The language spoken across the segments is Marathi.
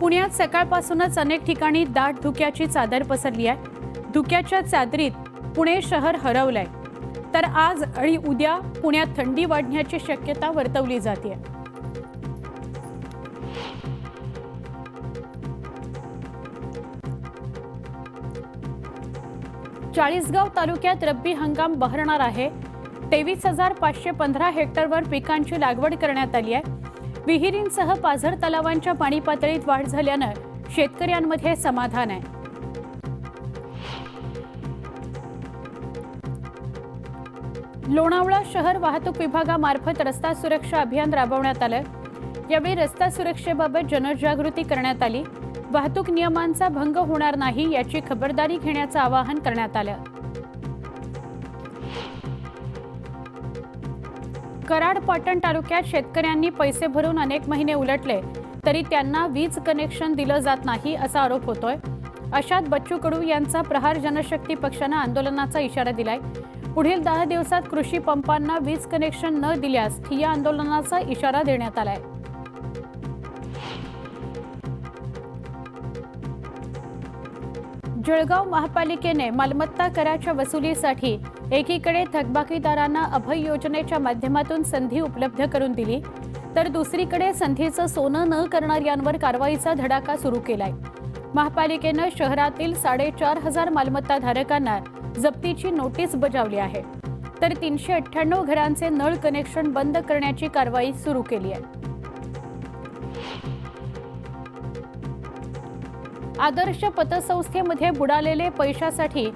पुण्यात सकाळपासूनच अनेक ठिकाणी दाट धुक्याची चादर पसरली आहे। धुक्याच्या चादरीत पुणे शहर हरवलंय। तर आज आणि उद्या पुण्यात थंडी वाढण्याची शक्यता वर्तवली जाते। चाळीसगाव तालुक्यात रब्बी हंगाम बहरणार आहे। 23,515 हेक्टरवर पिकांची लागवड करण्यात आली आहे। विहिरींसह पाझर तलावांच्या पाणी पातळीत वाढ झाल्याने शेतकऱ्यांमध्ये समाधान आहे। लोणावळा शहर वाहतूक विभागामार्फत रस्ता सुरक्षा अभियान राबवण्यात आले। यावेळी रस्ता सुरक्षेबाबत जनजागृती करण्यात आली। वाहतूक नियमांचा भंग होणार नाही याची खबरदारी घेण्याचे आवाहन करण्यात आले। कराड पाटण तालुक्यात शेतकऱ्यांनी पैसे भरून अनेक महिने उलटले तरी त्यांना वीज कनेक्शन दिलं जात नाही असा आरोप होतोय। अशात बच्चू कडू यांचा प्रहार जनशक्ती पक्षाने आंदोलनाचा इशारा दिलाय। पुढील 10 दिवसात कृषी पंपांना वीज कनेक्शन न दिल्यास ठिय्या आंदोलनाचा इशारा देण्यात आलाय। जळगाव महापालिकेने मालमत्ता कराच्या वसुलीसाठी एकीकडे थकबाकीदारांना अभय योजनेच्या माध्यमातून संधी उपलब्ध करून दिली, तर दुसरीकडे संधीचं सोनं न करणाऱ्यांवर कारवाईचा धडाका सुरू केलाय। महापालिकेने शहरातील 4,500 मालमत्ताधारकांना जप्तीची नोटीस बजावली आहे, तर 398 घरांचे नळ कनेक्शन बंद करण्याची कारवाई सुरू केली आहे। आदर्श पतसंस्थेमध्ये बुडालेले पैशासाठी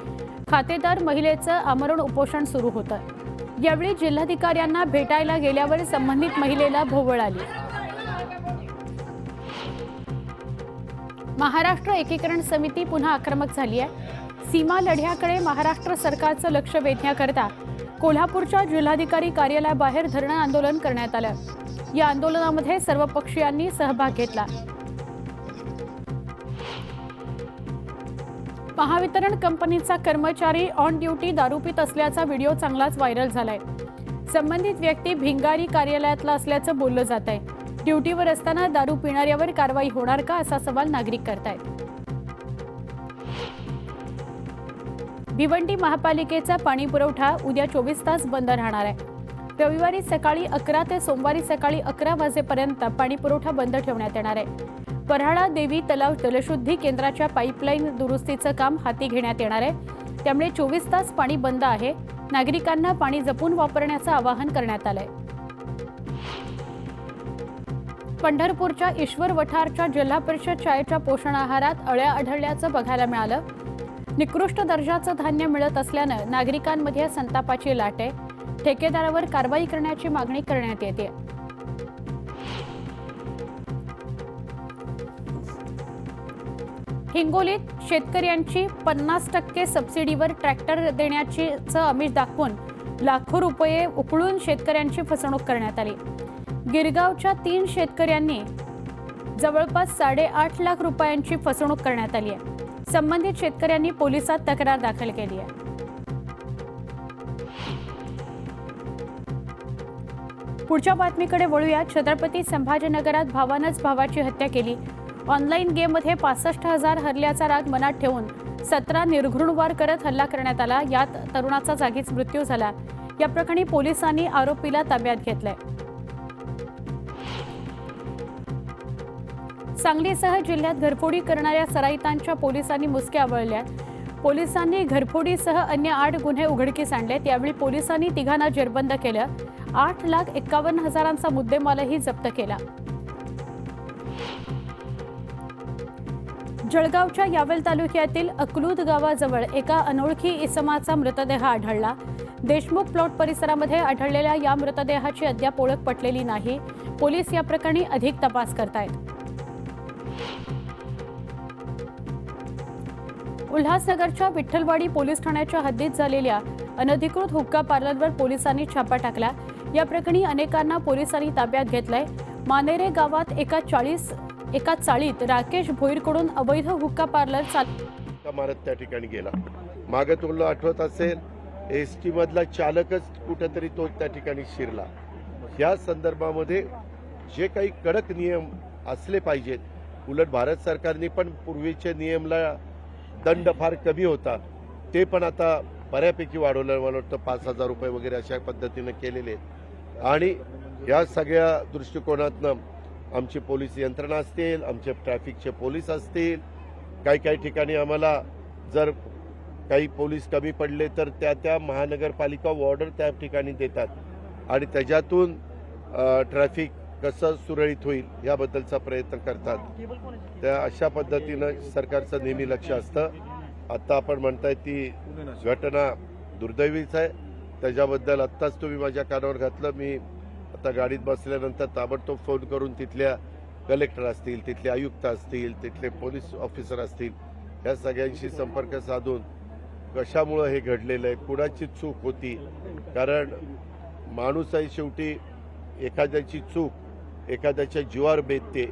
खातेदार महिलेचं आमरण उपोषण सुरू होतं। यावेळी जिल्हाधिकाऱ्यांना भेटायला गेल्यावर संबंधित महिलेला भोवळ आली। महाराष्ट्र एकीकरण समिती पुन्हा आक्रमक झाली आहे। सीमा लढ्याकडे महाराष्ट्र सरकारचं लक्ष वेधण्याकरता कोल्हापूरच्या जिल्हाधिकारी कार्यालयाबाहेर धरणं आंदोलन करण्यात आलं। या आंदोलनामध्ये सर्व पक्षीयांनी सहभाग घेतला। महावितरण कंपनीचा कर्मचारी ऑन ड्युटी दारू पीत असल्याचा व्हिडिओ चांगलाच व्हायरल झालाय। संबंधित व्यक्ती भिंगारी कार्यालयातला असल्याचं बोललं जात आहे। ड्युटीवर असताना दारू पिणाऱ्यावर कारवाई होणार का असा सवाल नागरिक करतायत। भिवंडी महापालिकेचा पाणी पुरवठा उद्या 24 तास बंद राहणार आहे। रविवारी सकाळी 11 ते सोमवारी सकाळी 11 वाजेपर्यंत पाणी पुरवठा बंद ठेवण्यात येणार आहे। पऱ्हाळा देवी तलाव जलशुद्धी केंद्राच्या पाईपलाईन दुरुस्तीचं काम हाती घेण्यात येणार आहे, त्यामुळे 24 तास पाणी बंद आहे। नागरिकांना पाणी जपून वापरण्याचं आवाहन करण्यात आलंय। पंढरपूरच्या ईश्वर वठारच्या जिल्हा परिषद शाळेच्या पोषण आहारात अळ्या आढळल्याचं बघायला मिळालं। निकृष्ट दर्जाचं धान्य मिळत असल्यानं नागरिकांमध्ये संतापाची लाट आहे। ठेकेदारावर कारवाई करण्याची मागणी करण्यात येते। हिंगोलीत शेतकऱ्यांची 50% सबसिडीवर ट्रॅक्टर देण्याची आमिष दाखवून लाखो रुपये उकळून शेतकऱ्यांची फसवणूक करण्यात आली। गिरगावच्या 3 शेतकऱ्यांनी जवळपास 8.5 लाख रुपयांची फसवणूक करण्यात आली आहे। संबंधित शेतकऱ्यांनी पोलिसात तक्रार दाखल केली आहे। पुढच्या बातमीकडे वळूया। छत्रपती संभाजीनगरात भावानंच भावाची हत्या केली। ऑनलाईन गेममध्ये 65,000 हरल्याचा राग मनात ठेवून 17 निर्घृणवार करत हल्ला करण्यात आला। यात तरुणाचा जागीच मृत्यू झाला। या प्रकरणी पोलिसांनी आरोपीला ताब्यात घेतलंय। सांगलीसह जिल्ह्यात घरफोडी करणाऱ्या सराईतांच्या पोलिसांनी मुसक्या आवळल्यात। पोलिसांनी घरफोडीसह अन्य 8 गुन्हे उघडकीस आणलेत। यावेळी पोलिसांनी तिघांना जेरबंद केलं। 8,51,000चा मुद्देमालही जप्त केला। जळगावच्या यावल तालुक्यातील अकलूद गावाजवळ एका अनोळखी इसमाचा मृतदेह आढळला। देशमुख प्लॉट परिसरामध्ये आढळलेल्या या मृतदेहाची अद्याप ओळख पटलेली नाही। पोलीस या प्रकरणी अधिक तपास करतायत। उल्हासनगरच्या विठ्ठलवाडी पोलीस ठाण्याच्या हद्दीत झालेल्या अनधिकृत हुक्का पार्लरवर पोलिसांनी छापा टाकला। या प्रकरणी अनेकांना पोलिसांनी ताब्यात घेतलंय। मानेरे गावात एका चाळीत राकेश भोईरकडून अवैध हुक्का पार्लर मारत त्या ठिकाणी गेला। मागे तुला आठवत असेल एसटी मधला चालकच कुठेतरी तो त्या ठिकाणी शिरला। या संदर्भामध्ये जे काही कडक नियम असले पाहिजेत उलट भारत सरकारने पण पूर्वीचे नियमला दंड फार कमी होता, ते पण आता बऱ्यापैकी वाढवलं. मला वाटतं 5,000 रुपये वगैरे अशा पद्धतीनं केलेले. आणि या सगळ्या दृष्टिकोनातनं आमची पोलीस यंत्रणा असतील, आमचे ट्रॅफिकचे पोलीस असतील, काही ठिकाणी आम्हाला जर काही पोलीस कमी पडले तर त्या महानगरपालिका वॉर्डर त्या ठिकाणी देतात आणि त्याच्यातून ट्रॅफिक कसं सुरळीत होईल याबद्दलचा प्रयत्न करतात. त्या अशा पद्धतीनं सरकारचं नेहमी लक्ष असतं. आता आपण म्हणताय ती घटना दुर्दैवीच आहे, त्याच्याबद्दल आत्ताच तुम्ही माझ्या कानावर घातलं. मी आता गाडीत बसल्यानंतर ताबडतोब फोन करून तिथल्या कलेक्टर असतील, तिथले आयुक्त असतील, तिथले पोलीस ऑफिसर असतील, या सगळ्यांशी संपर्क साधून कशामुळं हे घडलेलं आहे, कुणाची चूक होती. कारण माणूस आहे शेवटी, एखाद्याची चूक एखाद्याच्या जीवावर बेतते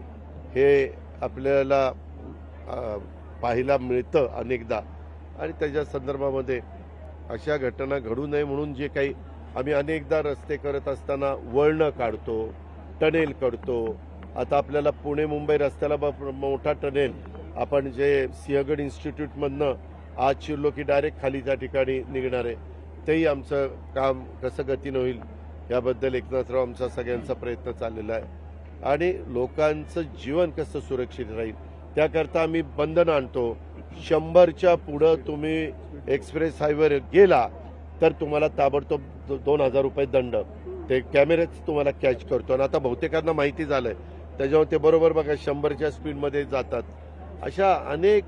हे आपल्याला पाहायला मिळतं अनेकदा. आणि त्याच्या संदर्भामध्ये अशा घटना घडू नये म्हणून जे काही आम्ही अनेकदा रस्ते करत असताना वळणं काढतो, टनेल करतो. आता आपल्याला पुणे मुंबई रस्त्याला मोठा टनेल आपण जे सिंहगड इन्स्टिट्यूटमधनं आज शिरलो की डायरेक्ट खाली त्या ठिकाणी निघणार आहे, तेही आमचं काम कसं गतीनं होईल याबद्दल एकनाथराव आमचा सगळ्यांचा प्रयत्न चाललेला आहे. आणि लोकांचं जीवन कसं सुरक्षित राहील त्याकरता आम्ही बंधनं आणतो. 100च्या पुढं तुम्ही एक्सप्रेस हायवेवर गेला तर तुम्हाला ताबडतोब 2,000 रुपये दंड. ते कॅमेरेच तुम्हाला कॅच करतो. आणि आता बहुतेकांना माहिती झालंय, त्याच्यामुळे ते बरोबर बघा 100च्या स्पीडमध्ये जातात. अशा अनेक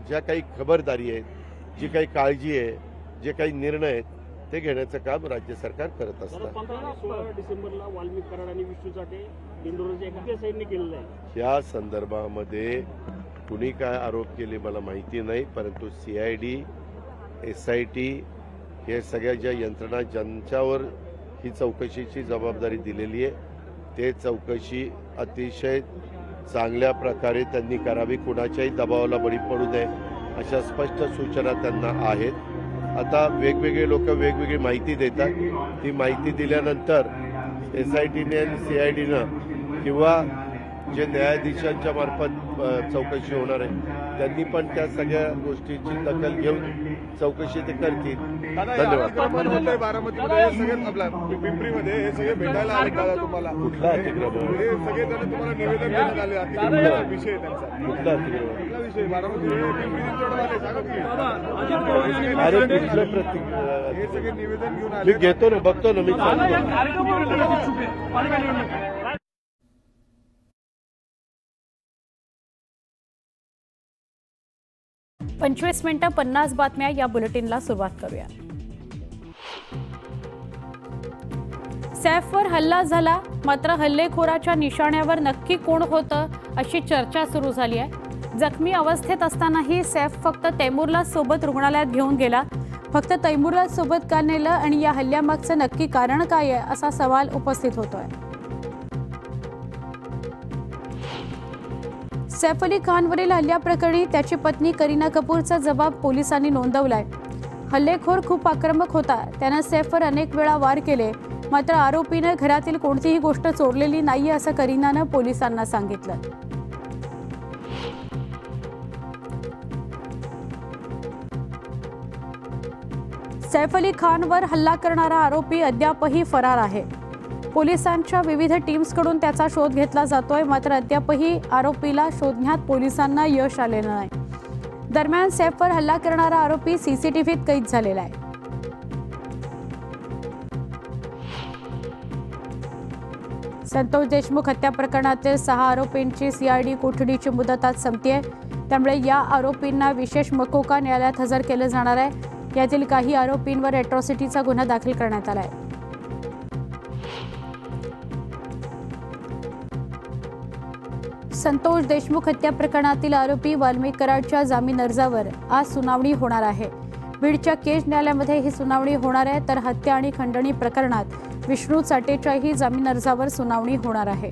ज्या काही खबरदारी आहेत, जी काही काळजी आहे, जे काही निर्णय आहेत ते घेण्याचं काम राज्य सरकार करत असतं. 16 डिसेंबरला वाल्मिक कराड आणि विष्णू चाटे दिंडोरीच्या एका साईडने केलेलं आहे. या संदर्भामध्ये कुणी काय आरोप केले मला माहिती नाही, परंतु CID, SIT हे सगळ्या ज्या यंत्रणा ज्यांच्यावर ही चौकशीची जबाबदारी दिलेली आहे ते चौकशी अतिशय चांगल्या प्रकारे त्यांनी करावी. कुणाच्याही दबावाला बळी पडू नये अशा स्पष्ट सूचना त्यांना आहेत. आता वेगवेगळे लोक वेगवेगळी माहिती देतात. ती माहिती दिल्यानंतर SITने आणि CIDनं किंवा जे न्यायाधीशांच्या मार्फत चौकशी होणार आहे त्यांनी पण त्या सगळ्या गोष्टीची दखल घेऊन चौकशी ते करतील. धन्यवाद. बारामतीमध्ये सगळ्यात आपला पिंपरीमध्ये हे सगळे भेटायला आले दादा तुम्हाला. कुठला अतिक्रमण? हे सगळेजण तुम्हाला निवेदन देण्यात आले अतिक्रमणाचा विषय त्यांचा. कुठला अतिक्रमण? कुठला विषय? बारामती पिंपरी चिंचवडमध्ये सांगा तुम्ही. अरे कुठलं हे सगळे निवेदन घेऊन मी आले. घेतो ना, बघतो ना मी सांगतो. 25 मिनिटं 50 बातम्या या बुलेटिनला सुरुवात करूया. सैफवर हल्ला झाला, मात्र हल्लेखोराच्या निशाण्यावर नक्की कोण होतं अशी चर्चा सुरू झाली आहे. जखमी अवस्थेत असतानाही सैफ फक्त तैमूरला सोबत रुग्णालयात घेऊन गेला. फक्त तैमूरला सोबत का नेलं आणि या हल्ल्यामागचं नक्की कारण काय आहे असा सवाल उपस्थित होतोय. सैफ अली खानवरील हल्ल्याप्रकरणी त्याची पत्नी करीना कपूरचा जबाब पोलिसांनी नोंदवलाय. हल्लेखोर खूप आक्रमक होता. त्यानं सैफवर अनेक वेळा वार केले, मात्र आरोपीनं घरातील कोणतीही गोष्ट चोरलेली नाहीये असं करीनानं पोलिसांना सांगितलं. सैफ अली खानवर हल्ला करणारा आरोपी अद्यापही फरार आहे. पोलिसांच्या विविध टीम्सकडून त्याचा शोध घेतला जातोय, मात्र अद्यापही आरोपीला शोधण्यात पोलिसांना यश आलेलं नाही. दरम्यान सैफवर हल्ला करणारा आरोपी CCTVत कैद झालेला आहे. संतोष देशमुख हत्या प्रकरणातील 6 आरोपींची CID कोठडीची मुदत आज संपतेय. त्यामुळे या आरोपींना विशेष मकोका न्यायालयात हजर केलं जाणार आहे. यातील काही आरोपींवर अॅट्रॉसिटीचा गुन्हा दाखल करण्यात आला आहे. संतोष देशमुख हत्या प्रकरणातील आरोपी वाल्मिक कराडच्या जामीन अर्जावर आज सुनावणी होणार आहे. बीडच्या केज न्यायालयामध्ये ही सुनावणी होणार आहे, तर हत्या आणि खंडणी प्रकरणात विष्णू चाटेच्याही जामीन अर्जावर सुनावणी होणार आहे.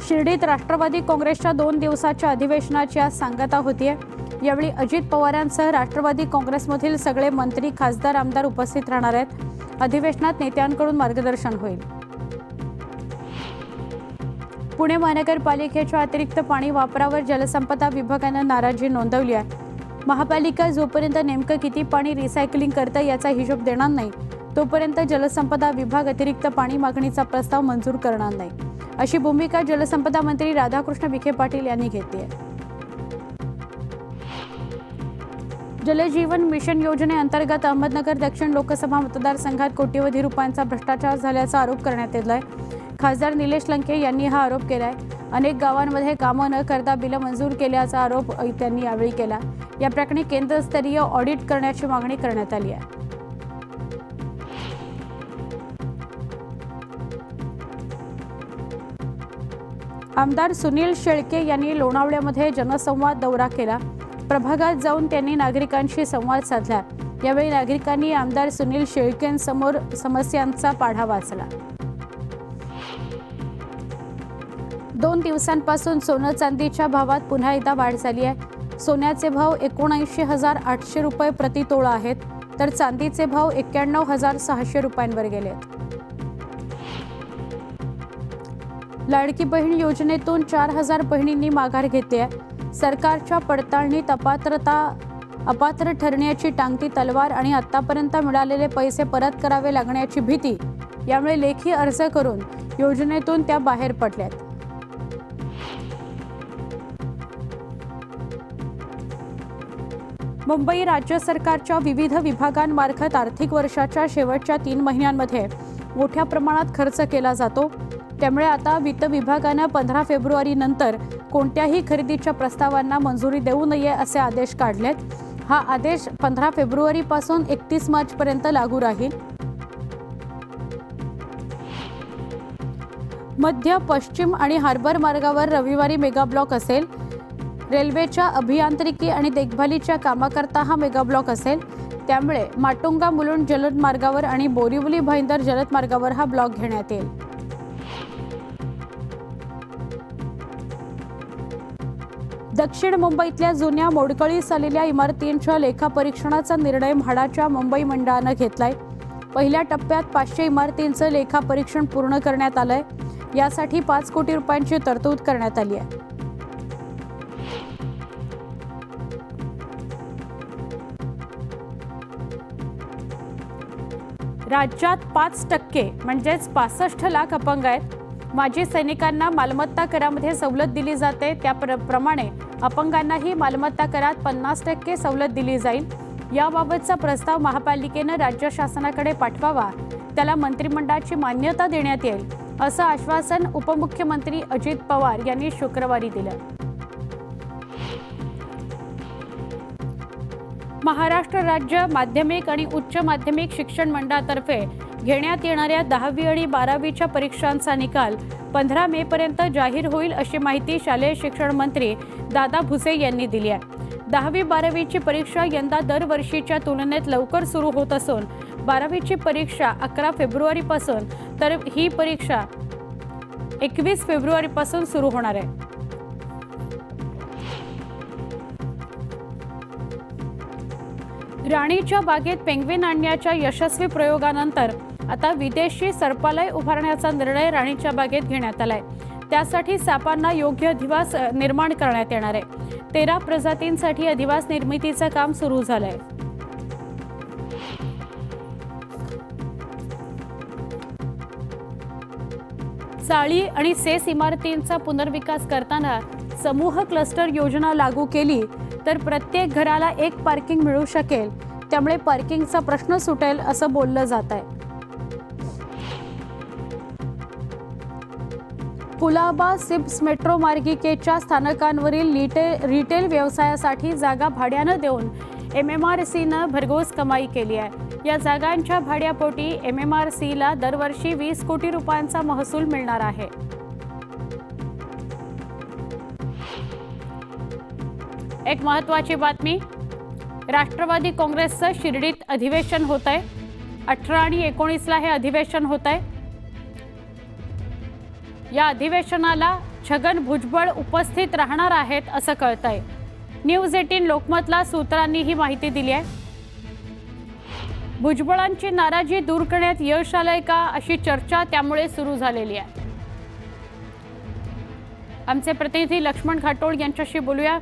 शिर्डीत राष्ट्रवादी काँग्रेसच्या 2 दिवसाच्या अधिवेशनाची आज सांगता होतीये. यावेळी अजित पवारांसह राष्ट्रवादी काँग्रेसमधील सगळे मंत्री, खासदार, आमदार उपस्थित राहणार आहेत. अधिवेशनात नेत्यांकडून मार्गदर्शन होईल. पुणे महानगरपालिकेच्या अतिरिक्त पाणी वापरावर जलसंपदा विभागाने नाराजी नोंदवली आहे. महापालिका जोपर्यंत नेमकं किती पाणी रिसायकलिंग करते याचा हिशोब देणार नाही तोपर्यंत जलसंपदा विभाग अतिरिक्त पाणी मागणीचा प्रस्ताव मंजूर करणार नाही, अशी भूमिका जलसंपदा मंत्री राधाकृष्ण विखे पाटील यांनी घेतली आहे. जलजीवन मिशन योजनेअंतर्गत अहमदनगर दक्षिण लोकसभा मतदारसंघात कोट्यवधी रुपयांचा भ्रष्टाचार झाल्याचा आरोप करण्यात येत आहे. खासदार निलेश लंके यांनी हा आरोप केला आहे. अनेक गावांमध्ये कामं न करता बिलं मंजूर केल्याचा आरोप त्यांनी यावेळी केला. या प्रकरणी केंद्रस्तरीय ऑडिट करण्याची मागणी करण्यात आली आहे. आमदार सुनील शेळके यांनी लोणावळ्यामध्ये जनसंवाद दौरा केला. प्रभागात जाऊन त्यांनी नागरिकांशी संवाद साधला. यावेळी नागरिकांनी आमदार सुनील शेळकेंसमोर समस्यांचा पाढा वाचला. 2 दिवसांपासून सोनं चांदीच्या भावात पुन्हा एकदा वाढ झाली आहे. सोन्याचे भाव 79,800 रुपये प्रति तोळा आहेत, तर चांदीचे भाव 91,600 रुपयांवर गेले आहेत. लाडकी बहीण योजनेतून 4,000 बहिणींनी माघार घेतली आहे. सरकारच्या पडताळणीत अपात्र ठरण्याची टांगती तलवार आणि आतापर्यंत मिळालेले पैसे परत करावे लागण्याची भीती यामुळे लेखी अर्ज करून योजनेतून त्या बाहेर पडल्यात. मुंबई राज्य सरकारच्या विविध विभागांमार्फत आर्थिक वर्षाच्या शेवटच्या 3 महिन्यांमध्ये मोठ्या प्रमाणात खर्च केला जातो. त्यामुळे आता वित्त विभागानं 15 फेब्रुवारी नंतर कोणत्याही खरेदीच्या प्रस्तावांना मंजुरी देऊ नये असे आदेश काढलेत. हा आदेश 15 फेब्रुवारीपासून 31 मार्चपर्यंत लागू राहील. मध्य, पश्चिम आणि हार्बर मार्गावर रविवारी मेगा ब्लॉक असेल. रेल्वेच्या अभियांत्रिकी आणि देखभालीच्या कामाकरता हा मेगा ब्लॉक असेल. त्यामुळे माटुंगा मुलुंड जलद मार्गावर आणि बोरिवली भाईंदर जलद मार्गावर हा ब्लॉक घेण्यात येईल. दक्षिण मुंबईतल्या जुन्या मोडकळीस आलेल्या इमारतींच्या लेखापरीक्षणाचा निर्णय म्हाडाच्या मुंबई मंडळानं घेतलाय. पहिल्या टप्प्यात 500 इमारतींचं लेखापरीक्षण पूर्ण करण्यात आलंय. यासाठी 5 कोटी रुपयांची तरतूद करण्यात आली आहे. राज्यात 5% म्हणजेच 65 लाख अपंग आहेत. माजी सैनिकांना मालमत्ता करामध्ये सवलत दिली जाते त्याप्रमाणे अपंगांनाही मालमत्ता करात 50% सवलत दिली जाईल. याबाबतचा प्रस्ताव महापालिकेनं राज्य शासनाकडे पाठवावा. त्याला मंत्रिमंडळाची मान्यता देण्यात येईल असं आश्वासन उपमुख्यमंत्री अजित पवार यांनी शुक्रवारी दिलं. महाराष्ट्र राज्य माध्यमिक आणि उच्च माध्यमिक शिक्षण मंडळातर्फे घेण्यात येणाऱ्या 10वी आणि 12वीच्या परीक्षांचा निकाल 15 मे पर्यंत जाहीर होईल अशी माहिती शालेय शिक्षण मंत्री दादा भुसे यांनी दिली आहे. 10वी 12वीची परीक्षा यंदा दरवर्षीच्या तुलनेत लवकर सुरू होत असून 12वीची परीक्षा 11 फेब्रुवारीपासून तर ही परीक्षा 21 फेब्रुवारीपासून सुरू होणार आहे. राणीच्या बागेत पेंग्विन आणण्याच्या यशस्वी प्रयोगानंतर आता विदेशी सर्पालय उभारण्याचा निर्णय राणीच्या बागेत घेण्यात आलाय. त्यासाठी सापांना योग्य अधिवास निर्माण करण्यात येणार आहे. 13 प्रजातींसाठी अधिवास निर्मितीचं काम सुरू झालंय. चाळी आणि सेस इमारतींचा पुनर्विकास करताना समूह क्लस्टर योजना लागू केली तर प्रत्येक घराला एक पार्किंग मिळू शकेल. त्यामुळे पार्किंगचा प्रश्न सुटेल असं बोललं जात आहे. कुलाबा सिप्स मेट्रो मार्गिकेच्या स्थानकांवरील रिटेल व्यवसायासाठी जागा भाड्यानं देऊन MMRCनं भरघोस कमाई केली आहे. या जागांच्या भाड्यापोटी MMRCला दरवर्षी 20 कोटी रुपयांचा महसूल मिळणार आहे. एक महत्त्वाची बातमी, राष्ट्रवादी काँग्रेसचं शिर्डीत अधिवेशन होत आहे. 18 आणि 19ला हे अधिवेशन होत आहे. या अधिवेशनाला छगन भुजबळ उपस्थित राहणार आहेत असं कळतंय. न्यूज 18 लोकमतला सूत्रांनी ही माहिती दिली आहे. भुजबळांची नाराजी दूर करण्यात यश आलंय का अशी चर्चा त्यामुळे सुरू झालेली आहे. आमचे प्रतिनिधी लक्ष्मण घाटोळ यांच्याशी बोलूया.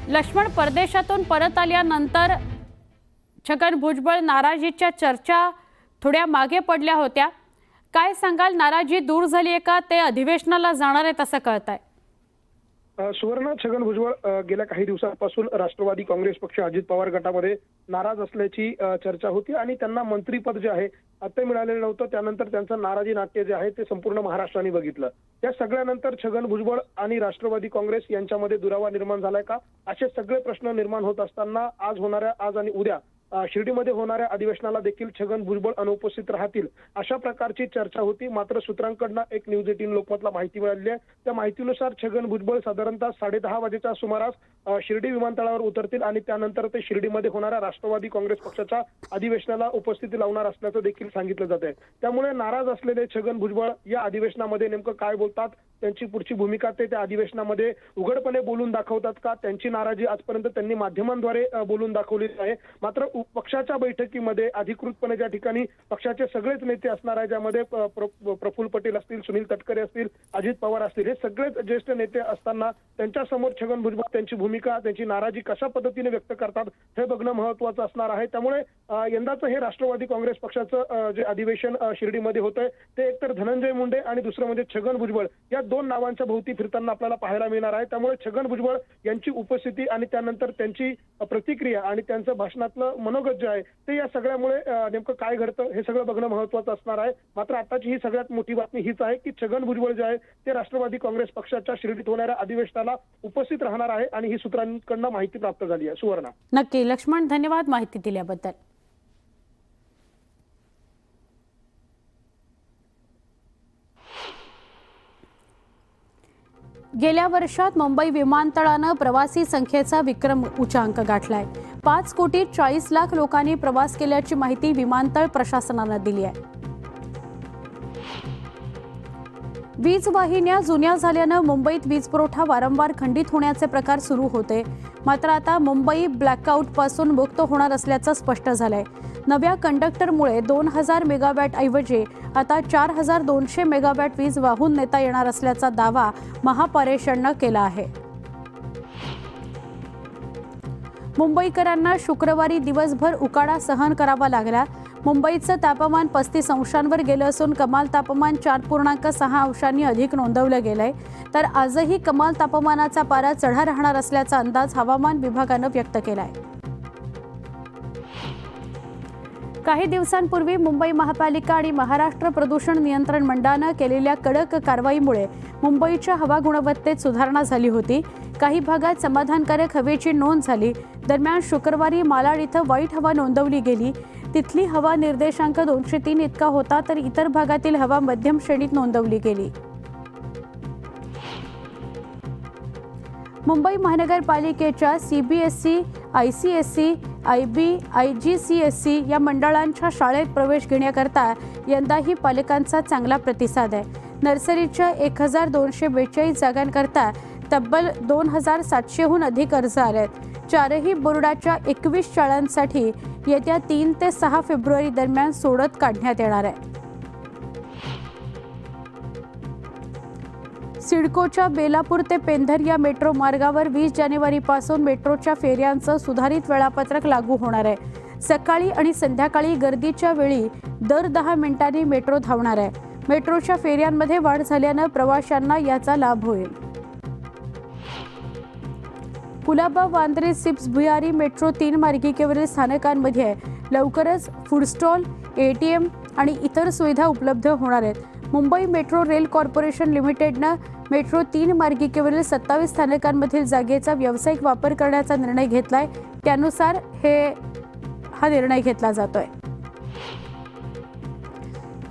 लक्ष्मण, परदेशातून परत आल्यानंतर छगन भुजबळ नाराजीच्या चर्चा थोड्या मागे पडल्या होत्या. काय सांगाल, नाराजी दूर झाली आहे का? ते अधिवेशनाला जाणार आहेत असं कळतंय. सुवर्ण, छगन भुजबळ गेल्या काही दिवसांपासून राष्ट्रवादी काँग्रेस पक्ष अजित पवार गटामध्ये नाराज असल्याची चर्चा होती आणि त्यांना मंत्रीपद जे आहे ते मिळालेलं नव्हतं. त्यानंतर त्यांचं नाराजी नाट्य जे आहे ते संपूर्ण महाराष्ट्राने बघितलं. या सगळ्यानंतर छगन भुजबळ आणि राष्ट्रवादी काँग्रेस यांच्यामध्ये दुरावा निर्माण झालाय का, असे सगळे प्रश्न निर्माण होत असताना आज आणि उद्या शिर्डीमध्ये होणाऱ्या अधिवेशनाला देखील छगन भुजबळ अनुपस्थित राहतील अशा प्रकारची चर्चा होती. मात्र सूत्रांकडनं एक न्यूज 18 लोकमतला माहिती मिळाली आहे. त्या माहितीनुसार छगन भुजबळ साधारणतः 10:30 वाजेच्या सुमारास शिर्डी विमानतळावर उतरतील आणि त्यानंतर ते शिर्डीमध्ये होणाऱ्या राष्ट्रवादी काँग्रेस पक्षाच्या अधिवेशनाला उपस्थिती लावणार असल्याचं देखील सांगितलं जात आहे. त्यामुळे नाराज असलेले छगन भुजबळ या अधिवेशनामध्ये नेमकं काय बोलतात, त्यांची पुढची भूमिका ते त्या अधिवेशनामध्ये उघडपणे बोलून दाखवतात का, त्यांची नाराजी आजपर्यंत त्यांनी माध्यमांद्वारे बोलून दाखवलेली आहे. मात्र पक्षाच्या बैठकीमध्ये अधिकृतपणे ज्या ठिकाणी पक्षाचे सगळेच नेते असणार आहे, ज्यामध्ये प्रफुल्ल पटेल असतील, सुनील तटकरे असतील, अजित पवार असतील, हे सगळेच ज्येष्ठ नेते असताना त्यांच्यासमोर छगन भुजबळ त्यांची भूमिका, त्यांची नाराजी कशा पद्धतीने व्यक्त करतात हे बघणं महत्त्वाचं असणार आहे. त्यामुळे यंदाचं हे राष्ट्रवादी काँग्रेस पक्षाचं जे अधिवेशन शिर्डीमध्ये होतंय ते एकतर धनंजय मुंडे आणि दुसरं म्हणजे छगन भुजबळ या दोन नावांच्या भोवती फिरताना आपल्याला पाहायला मिळणार आहे. त्यामुळे छगन भुजबळ यांची उपस्थिती आणि त्यानंतर त्यांची प्रतिक्रिया आणि त्यांचं भाषणातलं मनोगत जे आहे ते या सगळ्यामुळे नेमकं काय घडतं हे सगळं बघणं महत्त्वाचं असणार आहे. मात्र आताची ही सगळ्यात मोठी बातमी हीच आहे की छगन भुजबळ जे आहे ते राष्ट्रवादी काँग्रेस पक्षाच्या शिर्डीत होणाऱ्या अधिवेशनाला उपस्थित राहणार आहे आणि ही सूत्रांकडून माहिती प्राप्त झाली आहे. सुवर्णा. नक्की लक्ष्मण, धन्यवाद माहिती दिल्याबद्दल. गेल्या वर्षात मुंबई विमानतळानं प्रवासी संख्येचा विक्रम उच्चांक गाठलाय. 5,40,00,000 लोकांनी प्रवास केल्याची माहिती विमानतळ प्रशासनानं दिली आहे. वीज वाहिन्या जुन्या झाल्यानं मुंबईत वीज पुरवठा वारंवार खंडित होण्याचे प्रकार सुरू होते. मात्र आता मुंबई ब्लॅकआउटपासून मुक्त होणार असल्याचं स्पष्ट झालंय. नव्या कंडक्टरमुळे 2000 मेगावॅट ऐवजी आता 4200 मेगावॅट वीज वाहून नेता येणार असल्याचा दावा महापारेषणनं केला आहे. मुंबईकरांना शुक्रवारी दिवसभर उकाडा सहन करावा लागला. मुंबईचं तापमान 35 अंशांवर गेलं असून कमाल तापमान 4.6 अंशांनी अधिक नोंदवलं गेलंय. तर आजही कमाल तापमानाचा पारा चढा राहणार असल्याचा अंदाज हवामान विभागानं व्यक्त केलाय. काही दिवसांपूर्वी मुंबई महापालिका आणि महाराष्ट्र प्रदूषण नियंत्रण मंडळानं केलेल्या कडक कारवाईमुळे मुंबईच्या हवा गुणवत्तेत सुधारणा झाली होती. काही भागात समाधानकारक हवेची नोंद झाली. दरम्यान शुक्रवारी मालाड इथं वाईट हवा नोंदवली गेली. तिथली हवा निर्देशांक 203 इतका होता, तर इतर भागातील हवा मध्यम श्रेणीत नोंदवली गेली. मुंबई महानगरपालिकेच्या CBSE, ICSE, IB, IGCSE या मंडळांच्या शाळेत प्रवेश घेण्याकरता यंदाही पालकांचा चांगला प्रतिसाद आहे. नर्सरीच्या 1242 जागांकरता तब्बल 2700हून अधिक अर्ज आलेत. चारही बोर्डाच्या 21 शाळांसाठी येत्या 3 ते 6 फेब्रुवारी दरम्यान सोडत काढण्यात येणार आहे. सिडकोच्या बेलापूर ते पेंधर या मेट्रो मार्गावर 20 जानेवारीपासून मेट्रोच्या फेऱ्यांचं सुधारित वेळापत्रक लागू होणार आहे. सकाळी आणि संध्याकाळी गर्दीच्या वेळी दर 10 मिनिटांनी मेट्रो धावणार आहे. मेट्रोच्या फेऱ्यांमध्ये वाढ झाल्यानं प्रवाशांना याचा लाभ होईल. कुलाबा, वांद्रे, सिप्स, भुयारी मेट्रो 3 मार्गिकेवरील स्थानकांमध्ये लवकरच फूड स्टॉल, ATM आणि इतर सुविधा उपलब्ध होणार आहेत. मुंबई मेट्रो रेल कॉर्पोरेशन लिमिटेडनं मेट्रो 3 मार्गिकेवरील 27 स्थानकांमधील जागेचा व्यावसायिक वापर करण्याचा निर्णय घेतलाय. त्यानुसार हा निर्णय घेतला जातोय.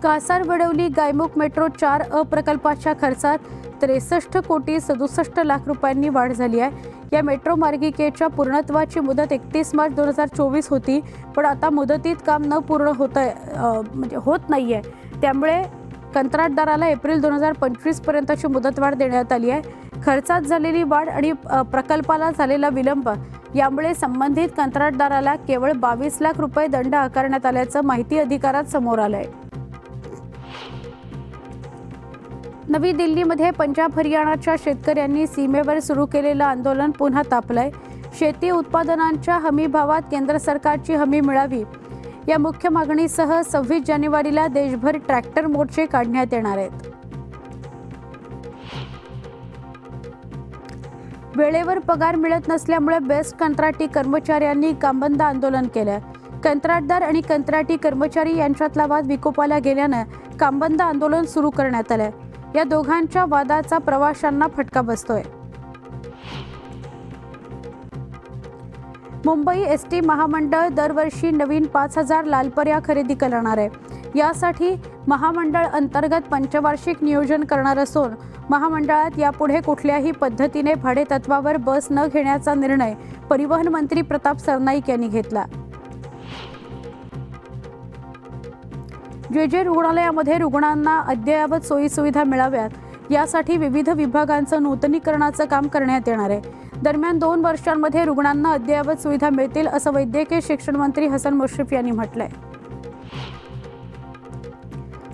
कासार-वडवली गायमुख मेट्रो 4A प्रकल्पाच्या खर्चात 63 कोटी 67 लाख रुपयांनी वाढ झाली आहे. या मेट्रो मार्गिकेच्या पूर्णत्वाची मुदत 31 मार्च 2024 होती, पण आता मुदतीत काम न पूर्ण होत नाही आहे. त्यामुळे कंत्राटदाराला एप्रिल 2025 पर्यंतची मुदतवाढ देण्यात आली आहे. खर्चात झालेली वाढ आणि प्रकल्पाला झालेला विलंब यामुळे संबंधित कंत्राटदाराला केवळ 22 लाख रुपये दंड आकारण्यात आल्याचं माहिती अधिकारात समोर आलंय. नवी दिल्लीमध्ये पंजाब हरियाणाच्या शेतकऱ्यांनी सीमेवर सुरू केलेलं आंदोलन पुन्हा तापलंय. शेती उत्पादनांच्या हमी भावात केंद्र सरकारची हमी मिळावी या मुख्य मागणीसह 26 जानेवारीला देशभर ट्रॅक्टर मोर्चे काढण्यात येणार आहेत. वेळेवर पगार मिळत नसल्यामुळे बेस्ट कंत्राटी कर्मचाऱ्यांनी कामबंद आंदोलन केलं. कंत्राटदार आणि कंत्राटी कर्मचारी यांच्यातला वाद विकोपाला गेल्यानं कामबंद आंदोलन सुरू करण्यात आलं. या दोघांच्या वादाचा प्रवाशांना फटका बसतोय. मुंबई एसटी महामंडळ दरवर्षी नवीन 5,000 लालपऱ्या खरेदी करणार आहे. यासाठी महामंडळ अंतर्गत पंचवार्षिक नियोजन करणार असून महामंडळात यापुढे कुठल्याही पद्धतीने भाडेतत्वावर बस न घेण्याचा निर्णय परिवहन मंत्री प्रताप सरनाईक यांनी घेतला. जे रुग्णालयामध्ये रुग्णांना अद्ययावत सोयीसुविधा मिळाव्यात यासाठी विविध विभागांचं नूतनीकरणाचं काम करण्यात येणार आहे. दरम्यान 2 वर्षांमध्ये रुग्णांना अद्ययावत सुविधा मिळतील असं वैद्यकीय शिक्षण मंत्री हसन मुश्रीफ यांनी म्हटलंय.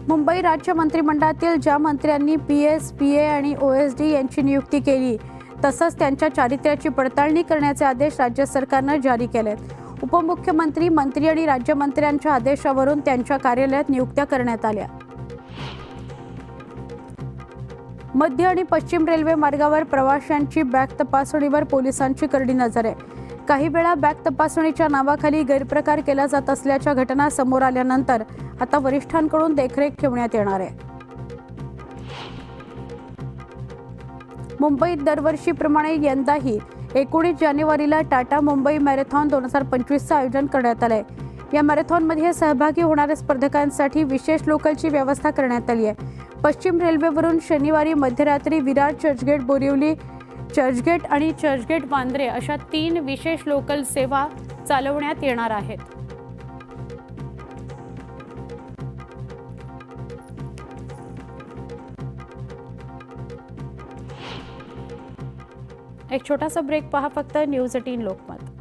मुंबई राज्य मंत्रिमंडळातील ज्या मंत्र्यांनी PS, PA आणि OSD यांची नियुक्ती केली तसंच त्यांच्या चारित्र्याची पडताळणी करण्याचे आदेश राज्य सरकारनं जारी केलेत. उपमुख्यमंत्री, मंत्री आणि राज्यमंत्र्यांच्या आदेशावरून त्यांच्या कार्यालयात नियुक्त्या करण्यात आल्या. मध्य आणि पश्चिम रेल्वे मार्गावर प्रवाशांची बॅग तपासणीवर पोलिसांची करडी नजर आहे. काही वेळा बॅग तपासणीच्या नावाखाली गैरप्रकार केला जात असल्याच्या घटना समोर आल्यानंतर आता वरिष्ठांकडून देखरेख ठेवण्यात येणार आहे. मुंबईत दरवर्षीप्रमाणे यंदाही 19 जानेवारीला टाटा मुंबई मॅरेथॉन 2025चं आयोजन करण्यात आलंय. या मॅरेथॉनमध्ये सहभागी होणाऱ्या स्पर्धकांसाठी विशेष लोकलची व्यवस्था करण्यात आली आहे. पश्चिम रेल्वेवरून शनिवारी मध्यरात्री विरार, चर्चगेट बोरिवली, चर्चगेट आणि चर्चगेट वांद्रे अशा 3 विशेष लोकल सेवा चालवण्यात येणार आहेत. एक छोटासा ब्रेक पहा फक्त न्यूज 18 लोकमत.